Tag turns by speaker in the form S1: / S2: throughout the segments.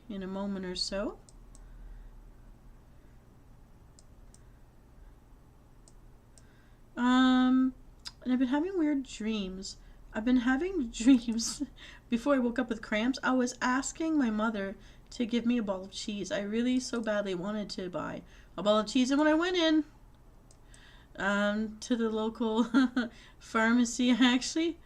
S1: in a moment or so. And I've been having weird dreams. I've been having dreams before I woke up with cramps. I was asking my mother to give me a ball of cheese. I really so badly wanted to buy a ball of cheese. And when I went in to the local pharmacy, I actually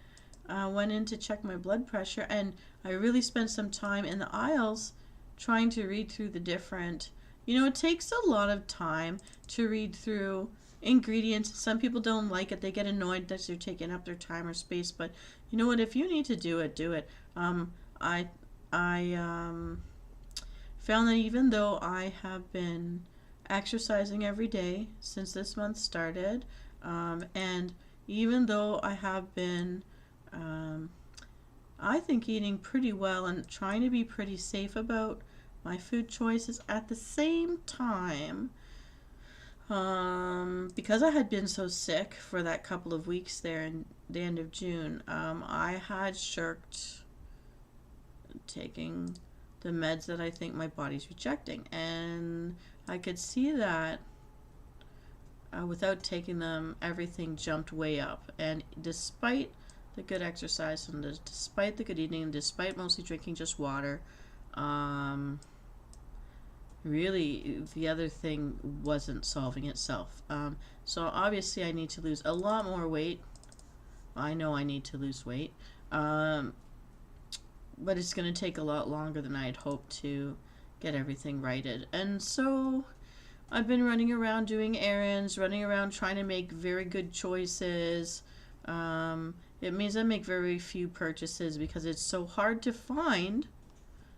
S1: went in to check my blood pressure, and I really spent some time in the aisles trying to read through the different, it takes a lot of time to read through ingredients. Some people don't like it. They get annoyed that you're taking up their time or space, but you know what, if you need to do it, do it. I found that even though I have been exercising every day since this month started, and even though I have been I think eating pretty well and trying to be pretty safe about my food choices at the same time, because I had been so sick for that couple of weeks there in the end of June, I had shirked taking the meds that I think my body's rejecting, and I could see that without taking them, everything jumped way up. And despite the good exercise and despite the good eating and despite mostly drinking just water, really the other thing wasn't solving itself. So obviously I need to lose a lot more weight. I know I need to lose weight, but it's going to take a lot longer than I had hoped to get everything righted. And so I've been running around doing errands, running around trying to make very good choices. It means I make very few purchases because it's so hard to find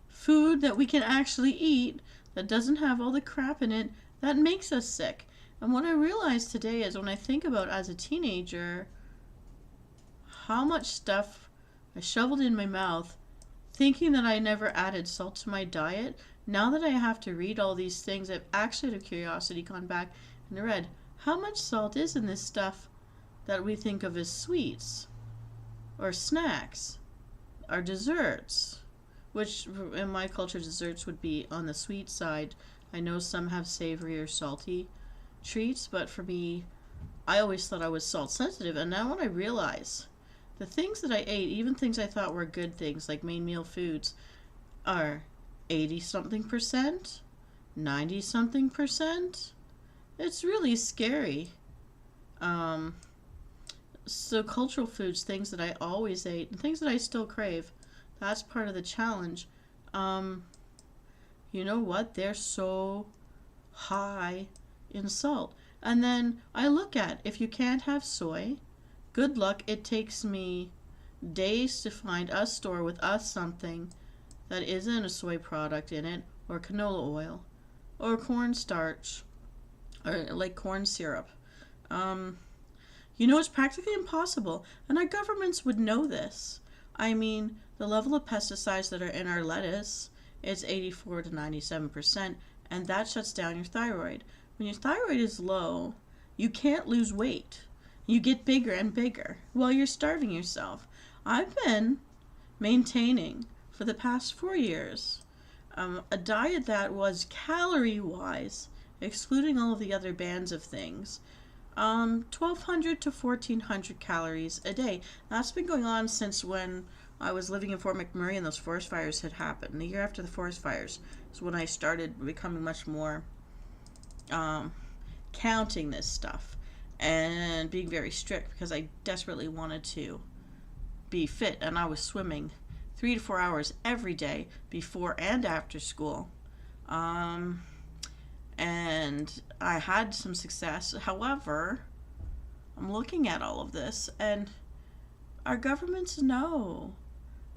S1: food that we can actually eat that doesn't have all the crap in it that makes us sick. And what I realized today is when I think about as a teenager how much stuff I shoveled in my mouth thinking that I never added salt to my diet. Now that I have to read all these things, I've actually out of curiosity gone back and read how much salt is in this stuff that we think of as sweets or snacks or desserts, which in my culture desserts would be on the sweet side. I know some have savory or salty treats, but for me, I always thought I was salt sensitive. And now when I realize the things that I ate, even things I thought were good things like main meal foods, are 80 something percent, 90 something percent, it's really scary. So cultural foods, things that I always ate and things that I still crave, that's part of the challenge. You know what? They're so high in salt. And then I look at, if you can't have soy, good luck. It takes me days to find a store with something that isn't a soy product in it, or canola oil, or cornstarch, or like corn syrup. It's practically impossible, and our governments would know this. I mean, the level of pesticides that are in our lettuce is 84 to 97%, and that shuts down your thyroid. When your thyroid is low, you can't lose weight. You get bigger and bigger while you're starving yourself. I've been maintaining for the past 4 years a diet that was calorie-wise, excluding all of the other bands of things, 1,200 to 1,400 calories a day. That's been going on since when I was living in Fort McMurray and those forest fires had happened. The year after the forest fires is when I started becoming much more counting this stuff and being very strict because I desperately wanted to be fit, and I was swimming 3 to 4 hours every day before and after school. And I had some success. However, I'm looking at all of this and our governments know.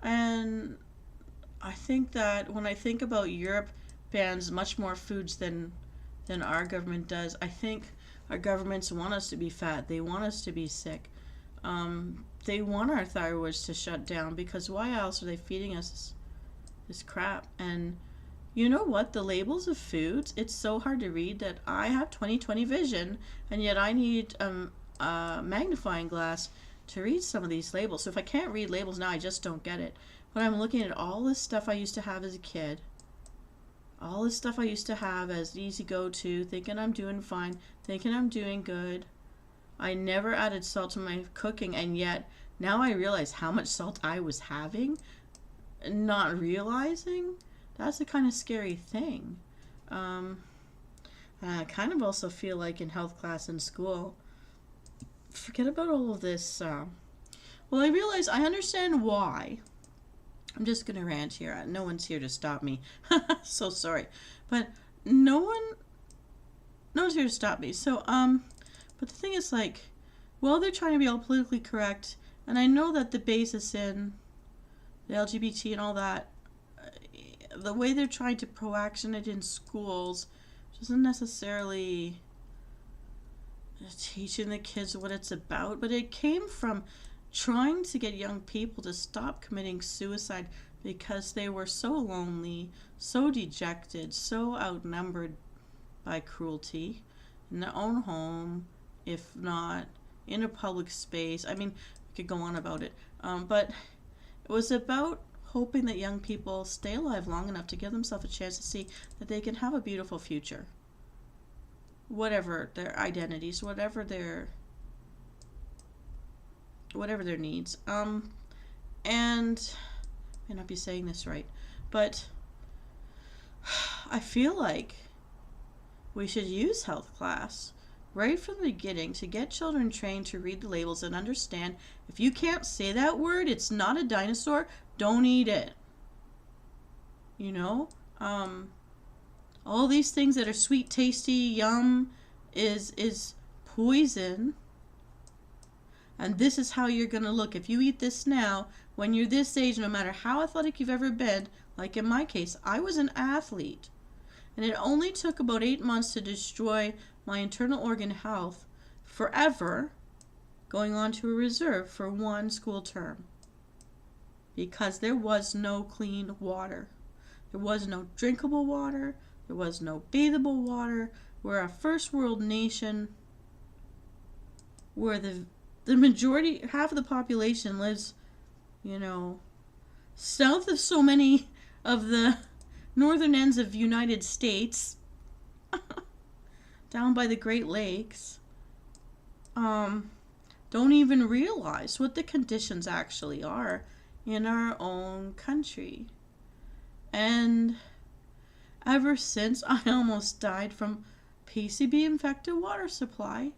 S1: And I think that when I think about Europe bans much more foods than our government does, I think our governments want us to be fat. They want us to be sick. They want our thyroids to shut down because why else are they feeding us this crap? And you know what? The labels of foods, it's so hard to read that I have 20/20 vision, and yet I need a magnifying glass to read some of these labels. So if I can't read labels now, I just don't get it. But I'm looking at all this stuff I used to have as a kid, All the stuff I used to have as easy go-to, thinking I'm doing fine, thinking I'm doing good. I never added salt to my cooking, and yet now I realize how much salt I was having, not realizing. That's a kind of scary thing. Um, I kind of also feel like in health class in school, forget about all of this. Well, I realize I understand why. I'm just going to rant here. No one's here to stop me. So sorry. But no one's here to stop me. So, but the thing is, like, well, they're trying to be all politically correct, and I know that the basis in the LGBT and all that, the way they're trying to pro-action it in schools doesn't necessarily teaching the kids what it's about, but it came from trying to get young people to stop committing suicide because they were so lonely, so dejected, so outnumbered by cruelty in their own home, if not in a public space. I mean, we could go on about it, but it was about hoping that young people stay alive long enough to give themselves a chance to see that they can have a beautiful future. Whatever their identities, whatever their needs. And I may not be saying this right, but I feel like we should use health class right from the beginning to get children trained to read the labels and understand if you can't say that word, it's not a dinosaur, don't eat it. You know? All these things that are sweet, tasty, yum is poison. And this is how you're going to look. If you eat this now, when you're this age, no matter how athletic you've ever been, like in my case, I was an athlete. And it only took about 8 months to destroy my internal organ health forever, going on to a reserve for one school term. Because there was no clean water. There was no drinkable water. There was no bathable water. We're a first world nation where the majority, half of the population lives, south of so many of the northern ends of United States, down by the Great Lakes, don't even realize what the conditions actually are in our own country. And ever since, I almost died from PCB infected water supply,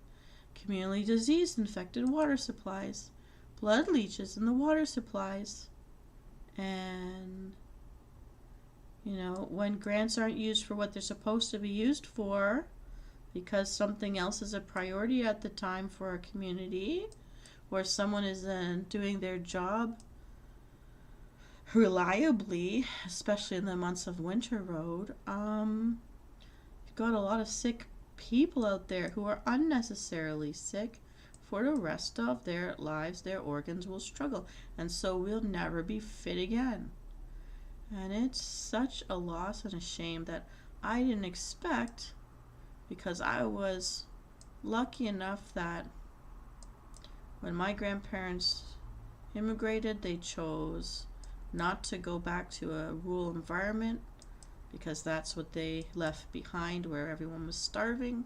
S1: community disease infected water supplies, blood leeches in the water supplies, and when grants aren't used for what they're supposed to be used for because something else is a priority at the time for a community, or someone isn't doing their job reliably, especially in the months of winter road, you've got a lot of sick people out there who are unnecessarily sick. For the rest of their lives, their organs will struggle, and so we'll never be fit again. And it's such a loss and a shame that I didn't expect, because I was lucky enough that when my grandparents immigrated, they chose not to go back to a rural environment because that's what they left behind, where everyone was starving.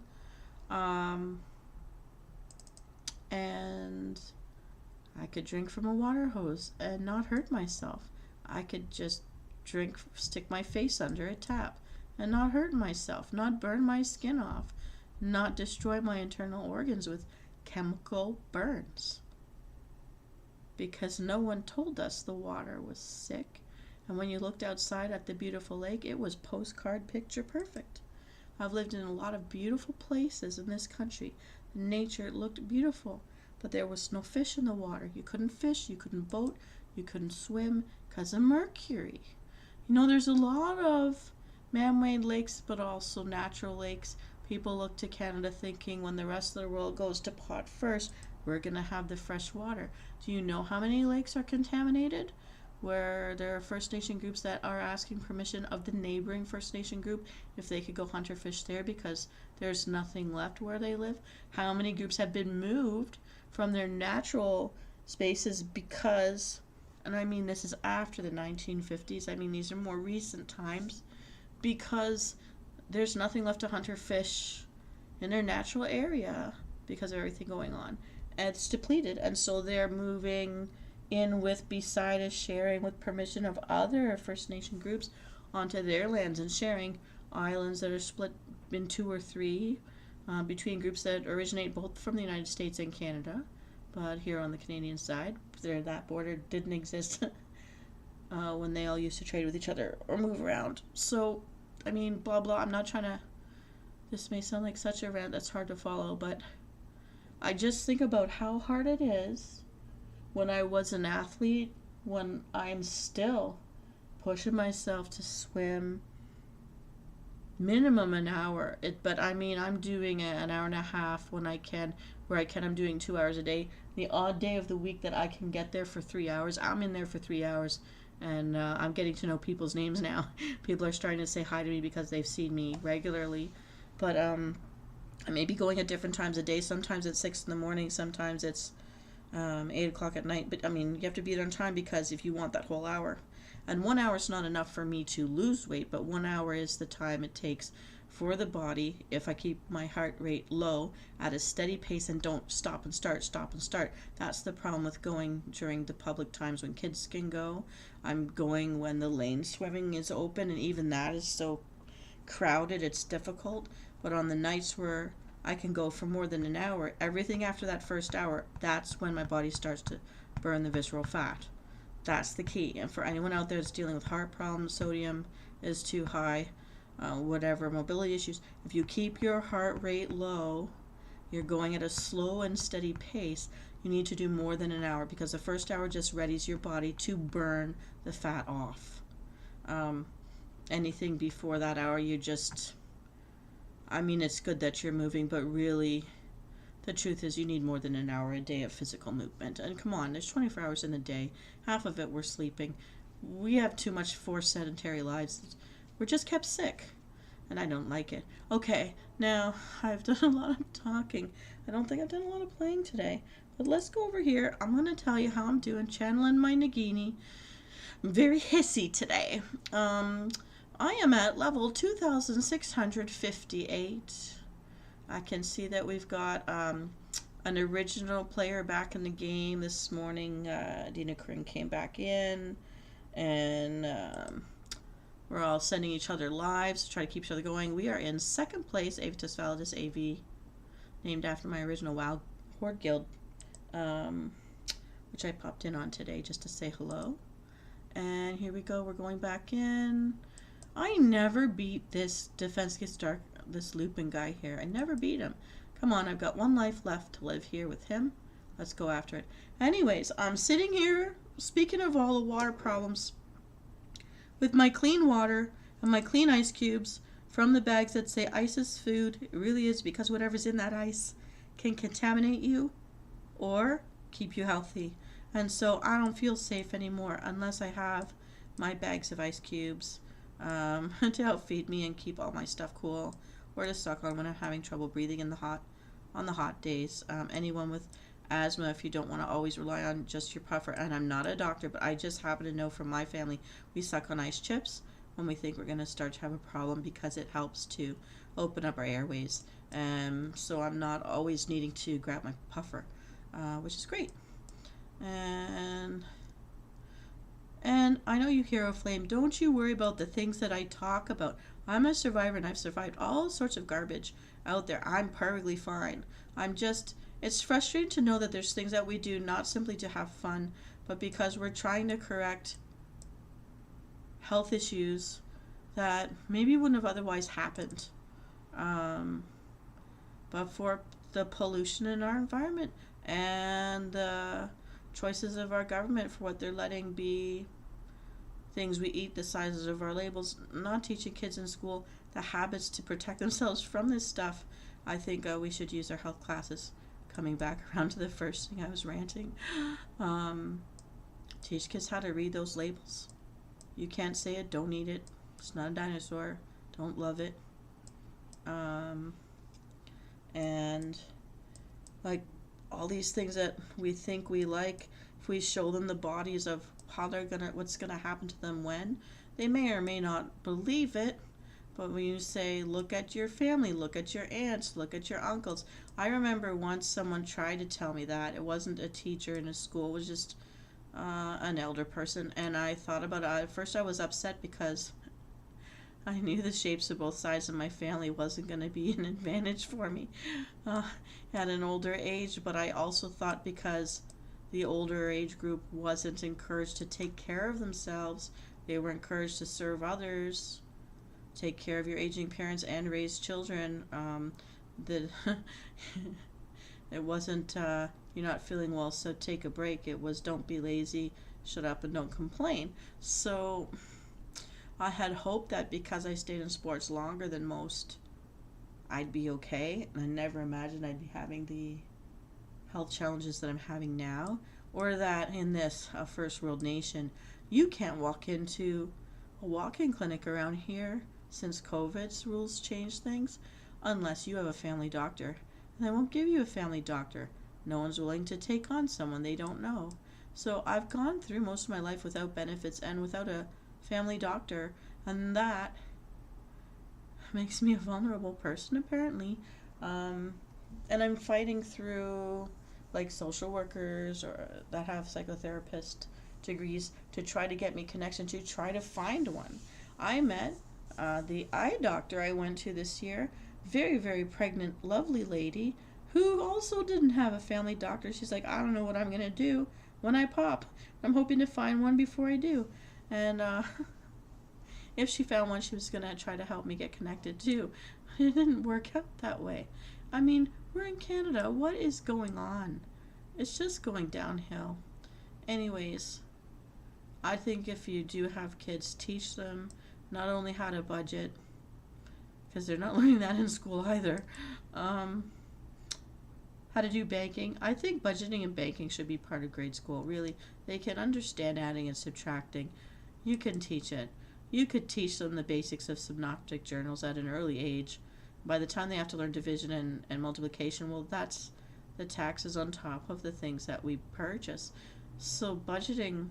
S1: And I could drink from a water hose and not hurt myself. I could just stick my face under a tap and not hurt myself, not burn my skin off, not destroy my internal organs with chemical burns. Because no one told us the water was sick. And when you looked outside at the beautiful lake, it was postcard picture perfect. I've lived in a lot of beautiful places in this country. Nature looked beautiful, but there was no fish in the water. You couldn't fish, you couldn't boat, you couldn't swim because of mercury. There's a lot of man-made lakes, but also natural lakes. People look to Canada thinking when the rest of the world goes to pot first, we're going to have the fresh water. Do you know how many lakes are contaminated? Where there are First Nation groups that are asking permission of the neighboring First Nation group if they could go hunt or fish there because there's nothing left where they live. How many groups have been moved from their natural spaces because, and I mean this is after the 1950s, I mean these are more recent times, because there's nothing left to hunt or fish in their natural area because of everything going on. And it's depleted, and so they're moving in with, beside us, sharing with permission of other First Nation groups onto their lands and sharing islands that are split in two or three between groups that originate both from the United States and Canada. But here on the Canadian side, that border didn't exist when they all used to trade with each other or move around. So, I mean, blah, blah. I'm not trying to... This may sound like such a rant that's hard to follow, but I just think about how hard it is when I was an athlete, when I'm still pushing myself to swim minimum an hour. But I mean, I'm doing an hour and a half when I can, where I can. I'm doing 2 hours a day. The odd day of the week that I can get there for 3 hours, I'm in there for 3 hours, and I'm getting to know people's names now. People are starting to say hi to me because they've seen me regularly. But I may be going at different times a day. Sometimes it's 6 in the morning, sometimes it's 8 o'clock at night. But I mean, you have to be there on time, because if you want that whole hour. And 1 hour is not enough for me to lose weight, but 1 hour is the time it takes for the body, if I keep my heart rate low at a steady pace and don't stop and start, stop and start. That's the problem with going during the public times when kids can go. I'm going when the lane swimming is open, and even that is so crowded, it's difficult. But on the nights where I can go for more than an hour, everything after that first hour, that's when my body starts to burn the visceral fat. That's the key. And for anyone out there that's dealing with heart problems, sodium is too high, whatever, mobility issues, if you keep your heart rate low, you're going at a slow and steady pace, you need to do more than an hour, because the first hour just readies your body to burn the fat off. Anything before that hour, you just... I mean, it's good that you're moving, but really, the truth is you need more than an hour a day of physical movement. And come on, there's 24 hours in a day. Half of it we're sleeping. We have too much forced sedentary lives. We're just kept sick, and I don't like it. Okay, now, I've done a lot of talking. I don't think I've done a lot of playing today. But let's go over here. I'm going to tell you how I'm doing, channeling my Nagini. I'm very hissy today. I am at level 2,658. I can see that we've got an original player back in the game this morning. Dina Kring came back in, and we're all sending each other lives to try to keep each other going. We are in second place, Avitus Validus AV, named after my original WoW Horde Guild, which I popped in on today just to say hello. And here we go, we're going back in. I never beat this Defense Gets Dark, this Lupin guy here. I never beat him. Come on, I've got 1 life left to live here with him. Let's go after it. Anyways, I'm sitting here, speaking of all the water problems, with my clean water and my clean ice cubes from the bags that say ice is food. It really is, because whatever's in that ice can contaminate you or keep you healthy. And so I don't feel safe anymore unless I have my bags of ice cubes to help feed me and keep all my stuff cool, or to suck on when I'm having trouble breathing on the hot days. Anyone with asthma, if you don't want to always rely on just your puffer, and I'm not a doctor, but I just happen to know from my family, we suck on ice chips when we think we're going to start to have a problem, because it helps to open up our airways. So I'm not always needing to grab my puffer, which is great. And I know you, Hero Flame, don't you worry about the things that I talk about. I'm a survivor, and I've survived all sorts of garbage out there. I'm perfectly fine. It's frustrating to know that there's things that we do not simply to have fun, but because we're trying to correct health issues that maybe wouldn't have otherwise happened. But for the pollution in our environment and the choices of our government for what they're letting be things we eat, the sizes of our labels, not teaching kids in school the habits to protect themselves from this stuff. I think we should use our health classes, coming back around to the first thing I was ranting. Teach kids how to read those labels. You can't say it, don't eat it. It's not a dinosaur. Don't love it. And like all these things that we think we like, if we show them the bodies of how what's gonna happen to them when, they may or may not believe it, But when you say, look at your family, look at your aunts, look at your uncles. I remember once someone tried to tell me that. It wasn't a teacher in a school, it was just an elder person. And I thought about it. At first, I was upset because I knew the shapes of both sides of my family wasn't going to be an advantage for me at an older age. But I also thought because the older age group wasn't encouraged to take care of themselves, they were encouraged to serve others, take care of your aging parents, and raise children. That it wasn't you're not feeling well, so take a break. It was don't be lazy, shut up, and don't complain. So I had hoped that because I stayed in sports longer than most, I'd be okay. And I never imagined I'd be having the health challenges that I'm having now, or that in this first world nation, you can't walk into a walk-in clinic around here since COVID's rules changed things unless you have a family doctor. And they won't give you a family doctor. No one's willing to take on someone they don't know. So I've gone through most of my life without benefits and without a family doctor, and that makes me a vulnerable person apparently. And I'm fighting through like social workers or that have psychotherapist degrees to try to get me connection, to try to find one. I met the eye doctor I went to this year, very, very pregnant, lovely lady who also didn't have a family doctor. She's like, I don't know what I'm going to do when I pop. I'm hoping to find one before I do. And if she found one, she was going to try to help me get connected too. It didn't work out that way. I mean, we're in Canada. What is going on? It's just going downhill. Anyways, I think if you do have kids, teach them not only how to budget, because they're not learning that in school either, how to do banking. I think budgeting and banking should be part of grade school, really. They can understand adding and subtracting. You can teach it. You could teach them the basics of synoptic journals at an early age. By the time they have to learn division and multiplication, well, that's the taxes on top of the things that we purchase. So budgeting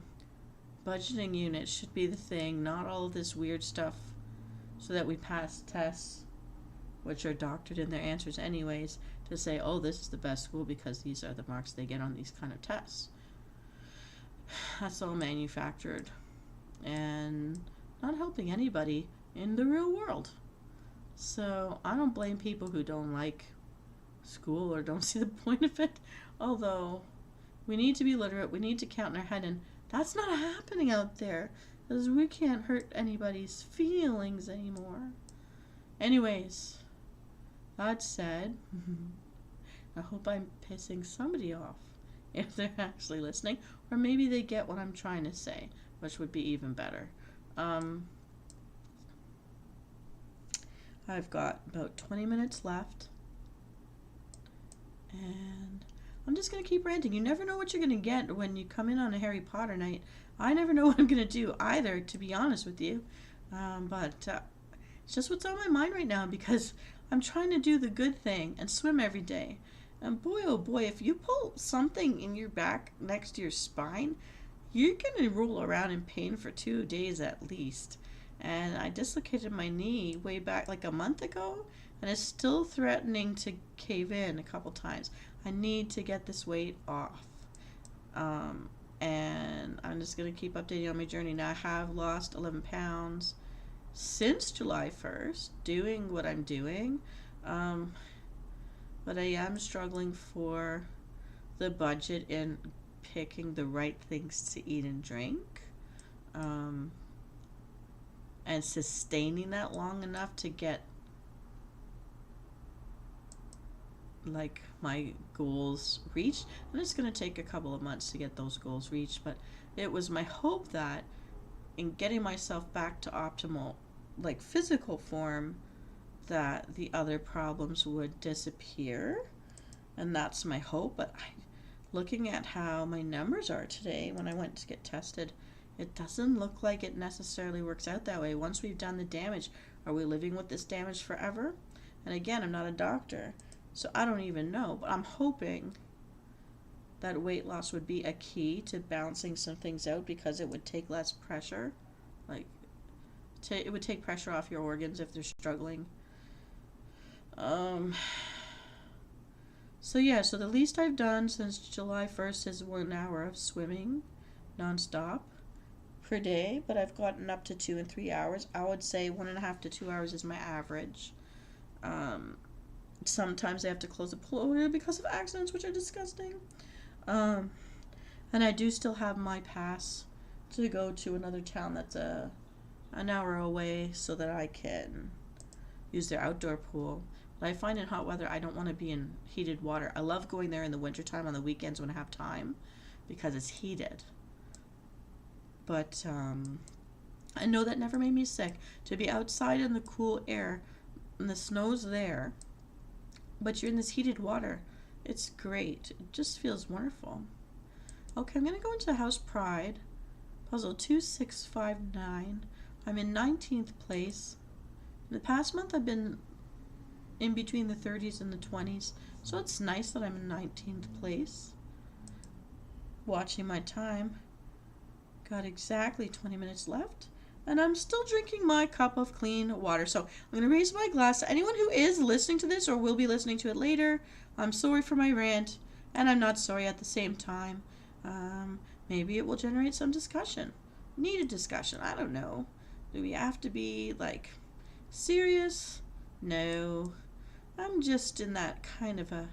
S1: units should be the thing, not all of this weird stuff so that we pass tests, which are doctored in their answers anyways, to say, oh, this is the best school because these are the marks they get on these kind of tests. That's all manufactured and not helping anybody in the real world. So I don't blame people who don't like school or don't see the point of it, although we need to be literate, we need to count in our head, and that's not happening out there because we can't hurt anybody's feelings anymore. Anyways, that said, I hope I'm pissing somebody off if they're actually listening, or maybe they get what I'm trying to say, which would be even better. I've got about 20 minutes left, and I'm just going to keep ranting. You never know what you're going to get when you come in on a Harry Potter night. I never know what I'm going to do either, to be honest with you. But it's just what's on my mind right now because I'm trying to do the good thing and swim every day. And boy, oh boy, if you pull something in your back next to your spine, you're going to roll around in pain for 2 days at least. And I dislocated my knee way back like a month ago, and it's still threatening to cave in a couple times. I need to get this weight off. And I'm just going to keep updating on my journey. Now I have lost 11 pounds since July 1st, doing what I'm doing. But I am struggling for the budget in picking the right things to eat and drink. And sustaining that long enough to get like my goals reached. And it's going to take a couple of months to get those goals reached, but it was my hope that in getting myself back to optimal like physical form that the other problems would disappear, and that's my hope. But looking at how my numbers are today when I went to get tested, it doesn't look like it necessarily works out that way. Once we've done the damage, are we living with this damage forever? And again, I'm not a doctor, so I don't even know, but I'm hoping that weight loss would be a key to balancing some things out because it would take less pressure, like It would take pressure off your organs if they're struggling. So yeah, so the least I've done since July 1st is 1 hour of swimming nonstop per day, but I've gotten up to 2 and 3 hours. I would say 1.5 to 2 hours is my average. Sometimes I have to close the pool because of accidents, which are disgusting. And I do still have my pass to go to another town that's an hour away so that I can use their outdoor pool. But I find in hot weather I don't want to be in heated water. I love going there in the wintertime on the weekends when I have time because it's heated. But I know that never made me sick. To be outside in the cool air and the snow's there, but you're in this heated water, it's great. It just feels wonderful. Okay, I'm going to go into House Pride. Puzzle 2659. I'm in 19th place. In the past month I've been in between the 30s and the 20s, so it's nice that I'm in 19th place. Watching my time. Got exactly 20 minutes left, and I'm still drinking my cup of clean water. So I'm going to raise my glass to anyone who is listening to this or will be listening to it later. I'm sorry for my rant, and I'm not sorry at the same time. Maybe it will generate some discussion. Needed discussion. I don't know. Do we have to be, like, serious? No. I'm just in that kind of a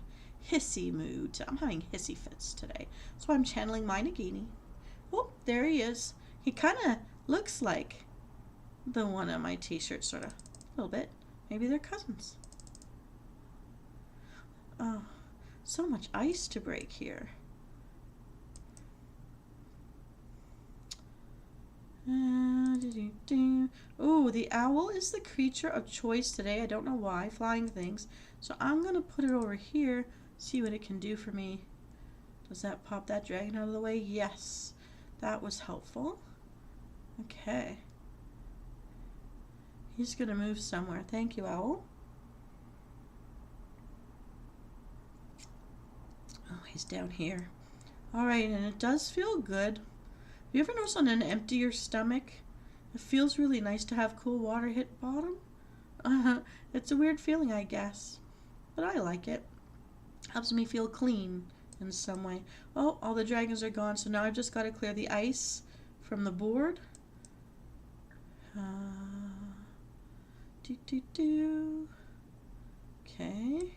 S1: hissy mood. I'm having hissy fits today. So I'm channeling my Nagini. Oh, there he is. He kind of looks like the one on my t-shirt, sort of. A little bit. Maybe they're cousins. Oh, so much ice to break here. Oh, the owl is the creature of choice today. I don't know why. Flying things. So I'm going to put it over here, see what it can do for me. Does that pop that dragon out of the way? Yes. That was helpful. Okay. He's going to move somewhere. Thank you, owl. Oh, he's down here. All right, and it does feel good. Have you ever noticed on an emptier stomach, it feels really nice to have cool water hit bottom? It's a weird feeling, I guess, but I like it. Helps me feel clean in some way. Oh, all the dragons are gone, so now I've just got to clear the ice from the board. Okay.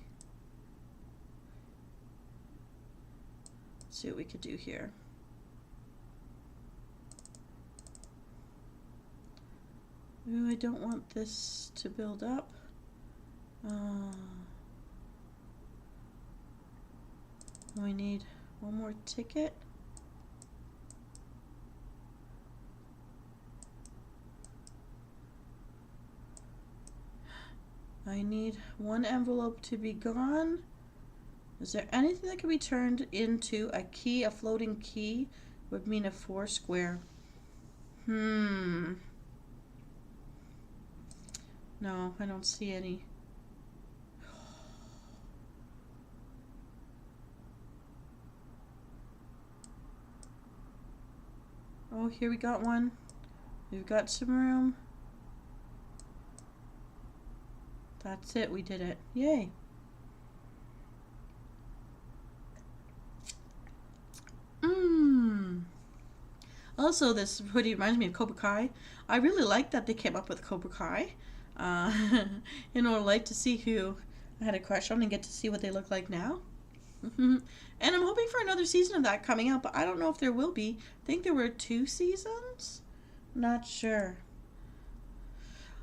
S1: Let's see what we could do here. Ooh, I don't want this to build up. We need one more ticket. I need one envelope to be gone. Is there anything that can be turned into a key? A floating key would mean a 4 square. No, I don't see any. Oh, here we got one. We've got some room. That's it, we did it. Yay. Also, this hoodie reminds me of Cobra Kai. I really like that they came up with Cobra Kai. You know, I'd like to see who I had a crush on and get to see what they look like now. And I'm hoping for another season of that coming out, but I don't know if there will be. I think there were 2 seasons? Not sure.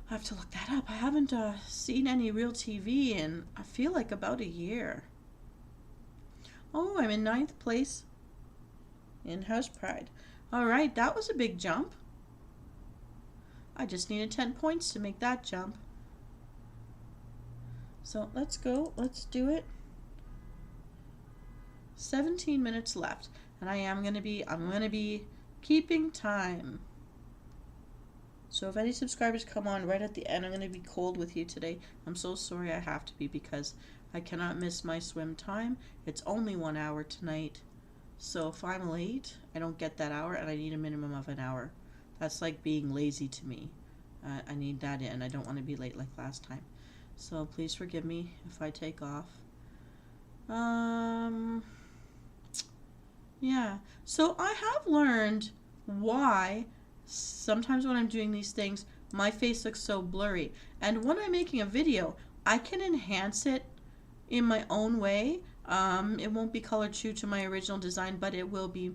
S1: I have to look that up. I haven't seen any real TV in, I feel like, about a year. Oh, I'm in 9th place in House Pride. Alright, that was a big jump. I just needed 10 points to make that jump. So let's go. Let's do it. 17 minutes left. And I'm gonna be keeping time. So if any subscribers come on right at the end, I'm going to be cold with you today. I'm so sorry I have to be because I cannot miss my swim time. It's only 1 hour tonight. So if I'm late, I don't get that hour and I need a minimum of an hour. That's like being lazy to me. I need that in. I don't want to be late like last time. So please forgive me if I take off. Yeah. So I have learned why sometimes when I'm doing these things, my face looks so blurry. And when I'm making a video, I can enhance it in my own way. It won't be color true to my original design, but it will be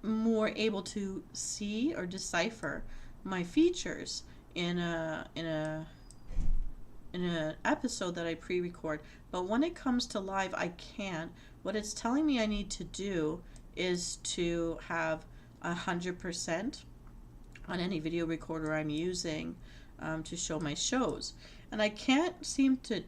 S1: more able to see or decipher my features in an episode that I pre-record. But when it comes to live, I can't. What it's telling me I need to do is to have 100% on any video recorder I'm using to show my shows. And I can't seem to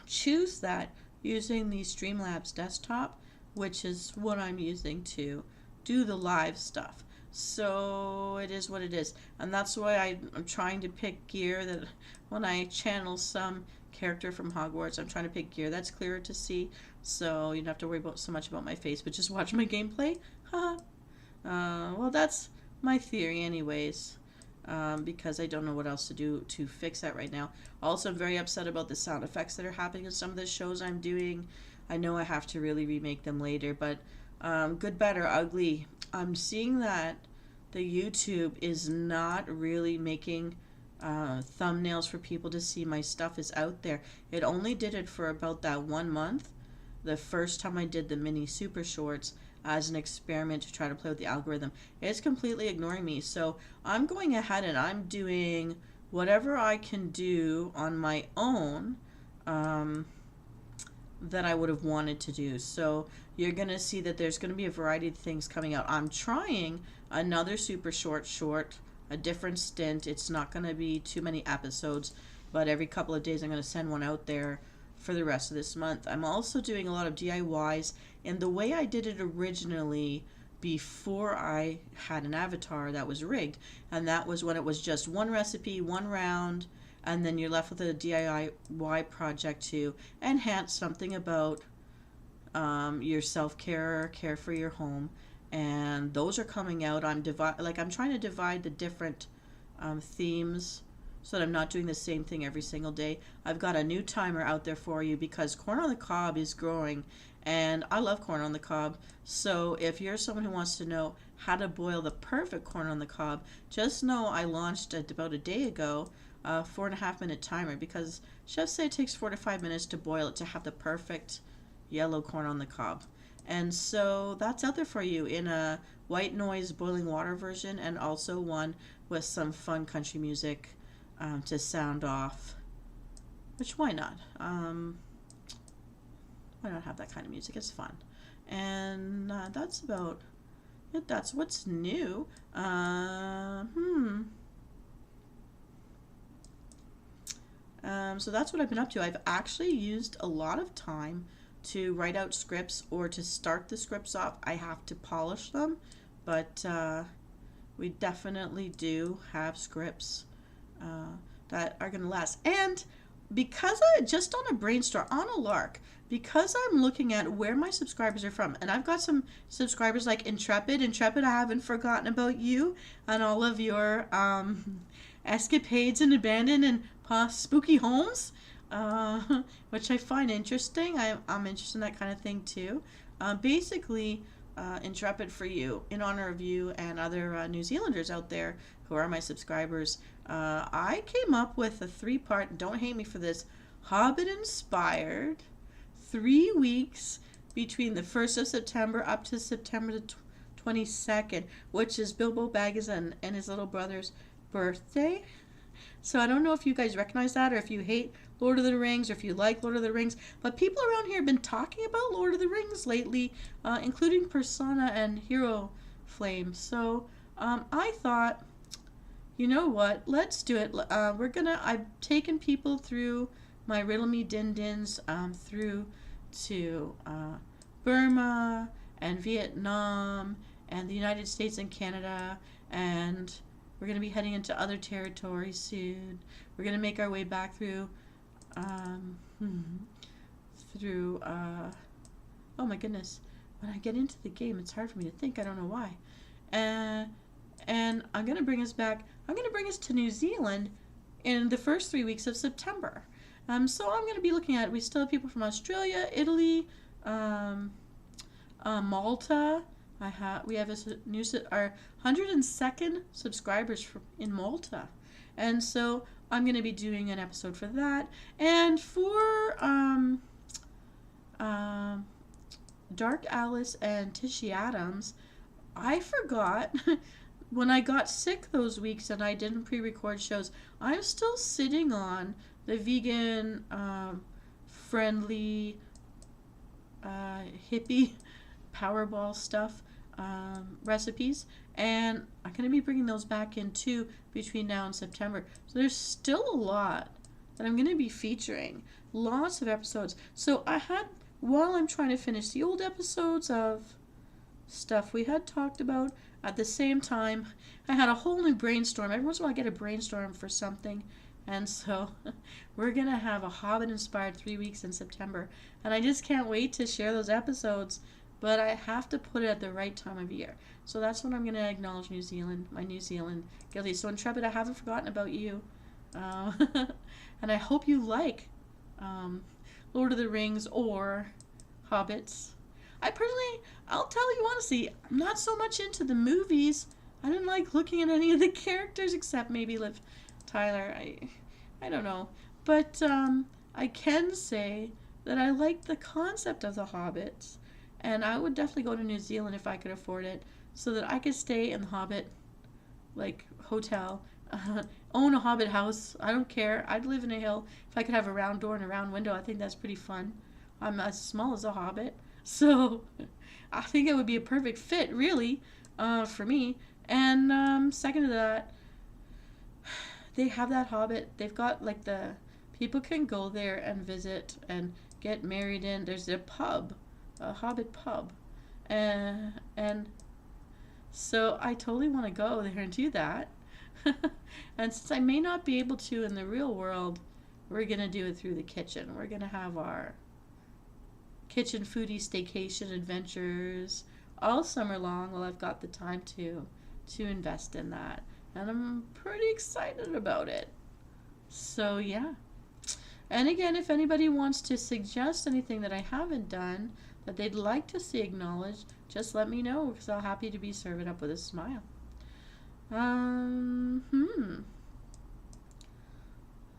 S1: choose that using the Streamlabs desktop, which is what I'm using to do the live stuff. So it is what it is. And that's why I'm trying to pick gear that when I channel some character from Hogwarts, I'm trying to pick gear that's clearer to see. So you don't have to worry so much about my face, but just watch my gameplay. Well, that's my theory anyways. Because I don't know what else to do to fix that right now. Also, I'm very upset about the sound effects that are happening in some of the shows I'm doing. I know I have to really remake them later, but good, better, ugly. I'm seeing that the YouTube is not really making thumbnails for people to see my stuff is out there. It only did it for about that 1 month, the first time I did the mini super shorts as an experiment to try to play with the algorithm. It's completely ignoring me. So I'm going ahead and I'm doing whatever I can do on my own that I would have wanted to do. So you're going to see that there's going to be a variety of things coming out. I'm trying another super short, a different stint. It's not going to be too many episodes, but every couple of days I'm going to send one out there for the rest of this month. I'm also doing a lot of DIYs, and the way I did it originally before I had an avatar that was rigged, and that was when it was just one recipe, one round, and then you're left with a DIY project to enhance something about your self-care or care for your home. And those are coming out. I'm trying to divide the different themes so that I'm not doing the same thing every single day. I've got a new timer out there for you because corn on the cob is growing, and I love corn on the cob. So if you're someone who wants to know how to boil the perfect corn on the cob, just know I launched about a day ago a 4.5 minute timer, because chefs say it takes 4 to 5 minutes to boil it to have the perfect yellow corn on the cob. And so that's out there for you in a white noise boiling water version, and also one with some fun country music to sound off. Which, why not? Why not have that kind of music? It's fun. And that's about it. That's what's new. So that's what I've been up to. I've actually used a lot of time to write out scripts, or to start the scripts off. I have to polish them, but we definitely do have scripts that are going to last. And because just on a brainstorm, on a lark, because I'm looking at where my subscribers are from, and I've got some subscribers like Intrepid, I haven't forgotten about you and all of your escapades in abandoned and spooky homes, which I find interesting. I'm interested in that kind of thing too. Basically, Intrepid, for you, in honor of you and other New Zealanders out there who are my subscribers, I came up with a 3-part, don't hate me for this, Hobbit-inspired 3 weeks between the 1st of September up to September the 22nd, which is Bilbo Baggins and his little brother's birthday. So I don't know if you guys recognize that, or if you hate Lord of the Rings, or if you like Lord of the Rings, but people around here have been talking about Lord of the Rings lately, including Persona and Hero Flame. So I thought, you know what, let's do it. I've taken people through my Riddle Me Din Dins through to Burma and Vietnam and the United States and Canada, and we're going to be heading into other territories soon. We're going to make our way back through oh my goodness, when I get into the game it's hard for me to think. I don't know why. and I'm going to bring us back. I'm going to bring us to New Zealand in the first 3 weeks of September. So I'm going to be looking at, we still have people from Australia, Italy, Malta. We have our 102nd subscribers in Malta. And so I'm going to be doing an episode for that. And for Dark Alice and Tishy Adams, I forgot when I got sick those weeks and I didn't pre-record shows. I'm still sitting on the vegan friendly hippie powerball stuff recipes, and I'm going to be bringing those back in too between now and September. So there's still a lot that I'm going to be featuring, lots of episodes. So while I'm trying to finish the old episodes of stuff we had talked about, at the same time I had a whole new brainstorm. Every once in a while I get a brainstorm for something, and so we're going to have a Hobbit-inspired 3 weeks in September, and I just can't wait to share those episodes, but I have to put it at the right time of year. So that's when I'm going to acknowledge New Zealand, my New Zealand guilty. So Intrepid, I haven't forgotten about you, and I hope you like Lord of the Rings or Hobbits. I'll tell you honestly, I'm not so much into the movies. I didn't like looking at any of the characters except maybe Liv Tyler. I don't know. But I can say that I like the concept of the Hobbits. And I would definitely go to New Zealand if I could afford it, so that I could stay in the Hobbit, hotel, own a Hobbit house. I don't care. I'd live in a hill. If I could have a round door and a round window, I think that's pretty fun. I'm as small as a Hobbit, so I think it would be a perfect fit, really, for me. And second to that, they have that Hobbit. They've got people can go there and visit and get married in. There's a pub. A Hobbit pub, and so I totally want to go there and do that. And since I may not be able to in the real world, we're gonna do it through the kitchen. We're gonna have our kitchen foodie staycation adventures all summer long. Well, I've got the time to invest in that, and I'm pretty excited about it. So yeah. And again, if anybody wants to suggest anything that I haven't done that they'd like to see acknowledged, just let me know, because I'm happy to be served up with a smile.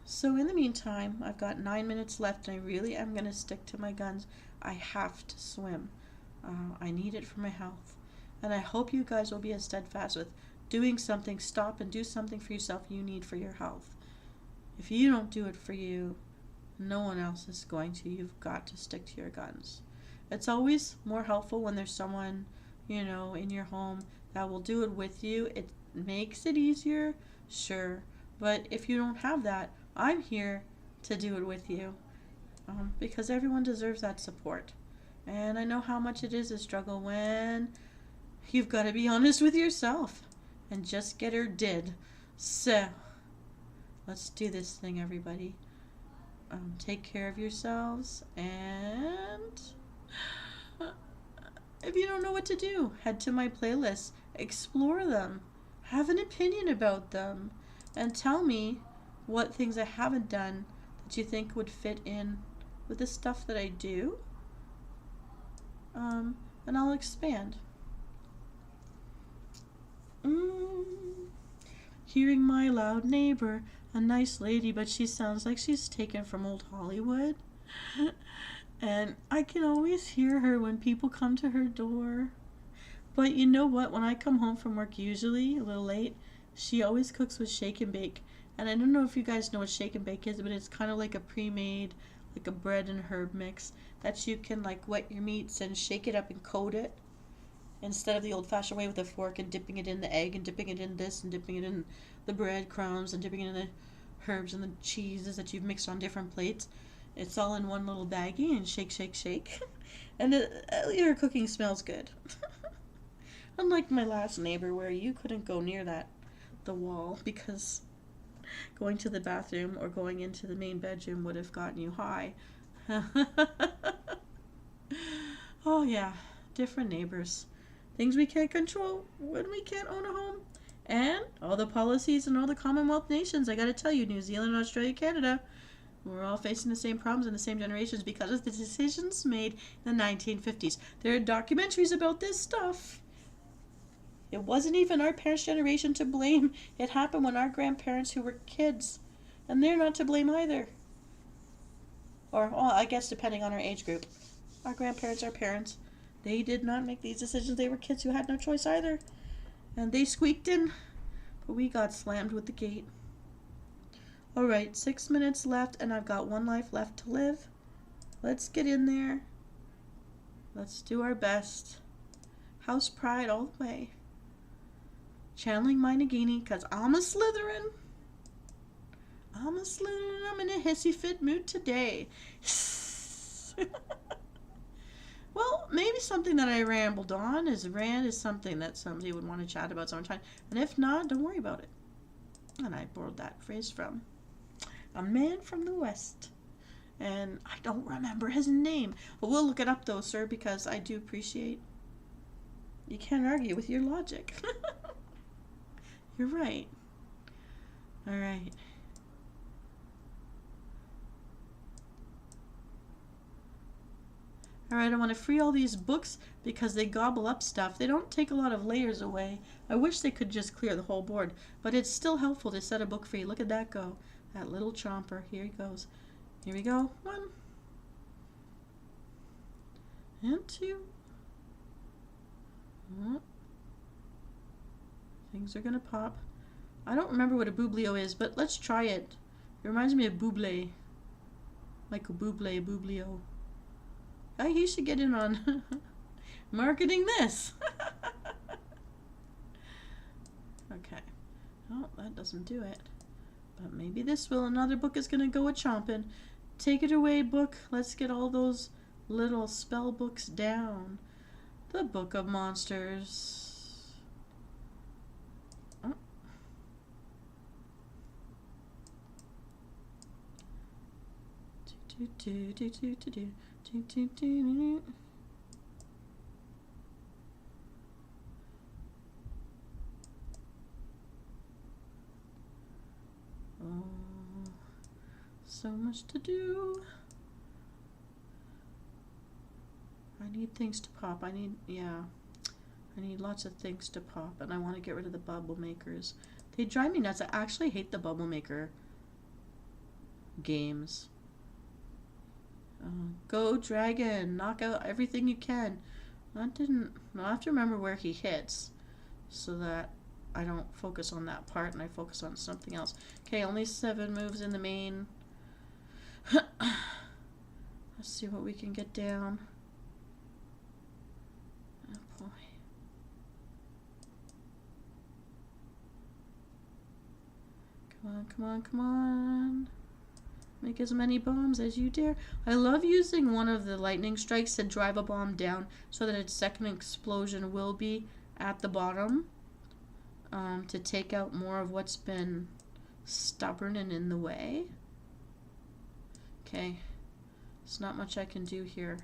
S1: So in the meantime, I've got 9 minutes left, and I really am going to stick to my guns. I have to swim. I need it for my health. And I hope you guys will be as steadfast with doing something. Stop and do something for yourself you need for your health. If you don't do it for you, no one else is going to. You've got to stick to your guns. It's always more helpful when there's someone, in your home that will do it with you. It makes it easier, sure. But if you don't have that, I'm here to do it with you, because everyone deserves that support. And I know how much it is a struggle when you've got to be honest with yourself and just get her did. So, let's do this thing, everybody. Take care of yourselves, and if you don't know what to do, head to my playlists, explore them, have an opinion about them, and tell me what things I haven't done that you think would fit in with the stuff that I do, and I'll expand. Hearing my loud neighbor, a nice lady, but she sounds like she's taken from old Hollywood. And I can always hear her when people come to her door. But you know what? When I come home from work, usually a little late, she always cooks with shake and bake. And I don't know if you guys know what shake and bake is, but it's kind of like a pre-made, like a bread and herb mix that you can wet your meats and shake it up and coat it, instead of the old-fashioned way with a fork and dipping it in the egg and dipping it in this and dipping it in the breadcrumbs and dipping it in the herbs and the cheeses that you've mixed on different plates. It's all in one little baggie and shake, shake, shake. And your cooking smells good. Unlike my last neighbor, where you couldn't go near the wall, because going to the bathroom or going into the main bedroom would have gotten you high. Oh yeah, different neighbors. Things we can't control when we can't own a home. And all the policies in all the Commonwealth nations, I gotta tell you, New Zealand, Australia, Canada, we're all facing the same problems in the same generations because of the decisions made in the 1950s. There are documentaries about this stuff. It wasn't even our parents' generation to blame. It happened when our grandparents who were kids. And they're not to blame either. Or, well, I guess depending on our age group. Our grandparents, our parents, they did not make these decisions. They were kids who had no choice either. And they squeaked in, but we got slammed with the gate. Alright, 6 minutes left, and I've got 1 life left to live. Let's get in there. Let's do our best. House pride all the way. Channeling my Nagini, because I'm a Slytherin. I'm a Slytherin. I'm in a hissy fit mood today. Well, maybe something that I rambled on is something that somebody would want to chat about sometime. And if not, don't worry about it. And I borrowed that phrase from a man from the West. And I don't remember his name. We'll look it up though, sir, because I do appreciate you can't argue with your logic. You're right. All right. Alright, I want to free all these books because they gobble up stuff. They don't take a lot of layers away. I wish they could just clear the whole board, but it's still helpful to set a book free. Look at that go. That little chomper. Here he goes. Here we go. 1. And 2. Oh. Things are going to pop. I don't remember what a bublio is, but let's try it. It reminds me of Bublé. Michael Bublé, Bublio. He should get in on marketing this. Okay. Oh, that doesn't do it. But maybe this will. Another book is going to go a-chomping. Take it away, book. Let's get all those little spell books down. The Book of Monsters. Oh. Do. Oh, so much to do. I need things to pop. I need lots of things to pop, and I want to get rid of the bubble makers. They drive me nuts. I actually hate the bubble maker games. Go dragon, knock out everything you can. I have to remember where he hits so that I don't focus on that part and I focus on something else. Okay, only 7 moves in the main. Let's see what we can get down. Oh boy. Come on, come on, come on. Make as many bombs as you dare. I love using one of the lightning strikes to drive a bomb down so that its second explosion will be at the bottom to take out more of what's been stubborn and in the way. Okay. There's not much I can do here.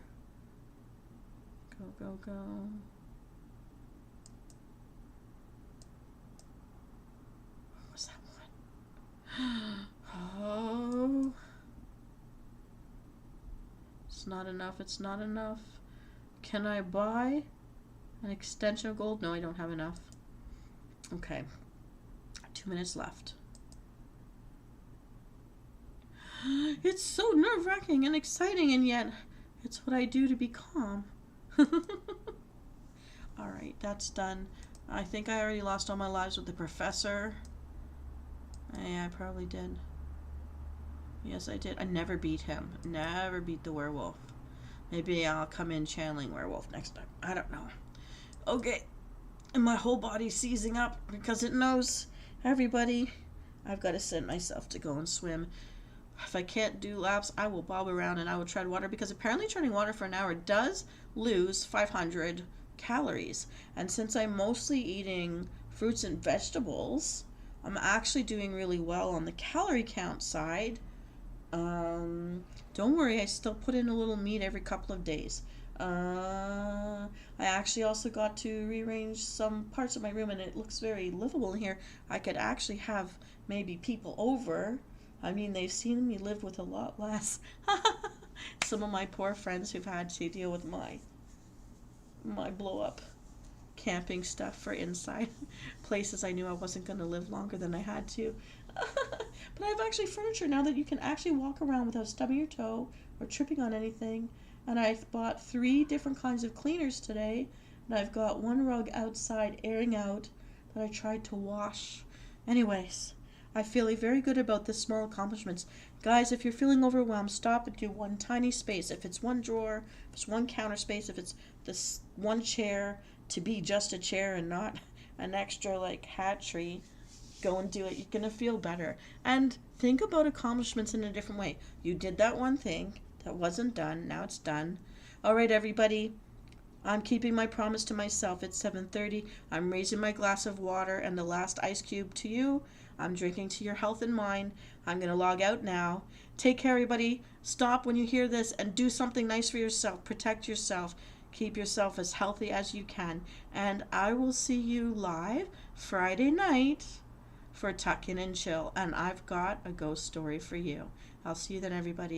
S1: Go, go, go. What was that one? Oh. It's not enough. It's not enough. Can I buy an extension of gold? No, I don't have enough. Okay. 2 minutes left. It's so nerve-wracking and exciting, and yet it's what I do to be calm. Alright, that's done. I think I already lost all my lives with the professor. Yeah, I probably did. Yes, I did. I never beat him. Never beat the werewolf. Maybe I'll come in channeling werewolf next time. I don't know. Okay. And my whole body's seizing up because it knows everybody. I've got to send myself to go and swim. If I can't do laps, I will bob around and I will tread water because apparently treading water for an hour does lose 500 calories. And since I'm mostly eating fruits and vegetables, I'm actually doing really well on the calorie count side. Don't worry, I still put in a little meat every couple of days. I actually also got to rearrange some parts of my room, and it looks very livable in here. I could actually have maybe people over. I mean, they've seen me live with a lot less. Some of my poor friends who've had to deal with my blow up camping stuff for inside places I knew I wasn't going to live longer than I had to. But I have actually furniture now that you can actually walk around without stubbing your toe or tripping on anything. And I've bought 3 different kinds of cleaners today. And I've got one rug outside airing out that I tried to wash. Anyways, I feel very good about the small accomplishments. Guys, if you're feeling overwhelmed, stop and do one tiny space. If it's one drawer, if it's one counter space, if it's this one chair to be just a chair and not an extra like hat tree, go and do it. You're going to feel better. And think about accomplishments in a different way. You did that one thing that wasn't done. Now it's done. All right, everybody. I'm keeping my promise to myself. It's 7:30. I'm raising my glass of water and the last ice cube to you. I'm drinking to your health and mine. I'm going to log out now. Take care, everybody. Stop when you hear this and do something nice for yourself. Protect yourself. Keep yourself as healthy as you can. And I will see you live Friday night for Tuck In and Chill. And I've got a ghost story for you. I'll see you then, everybody.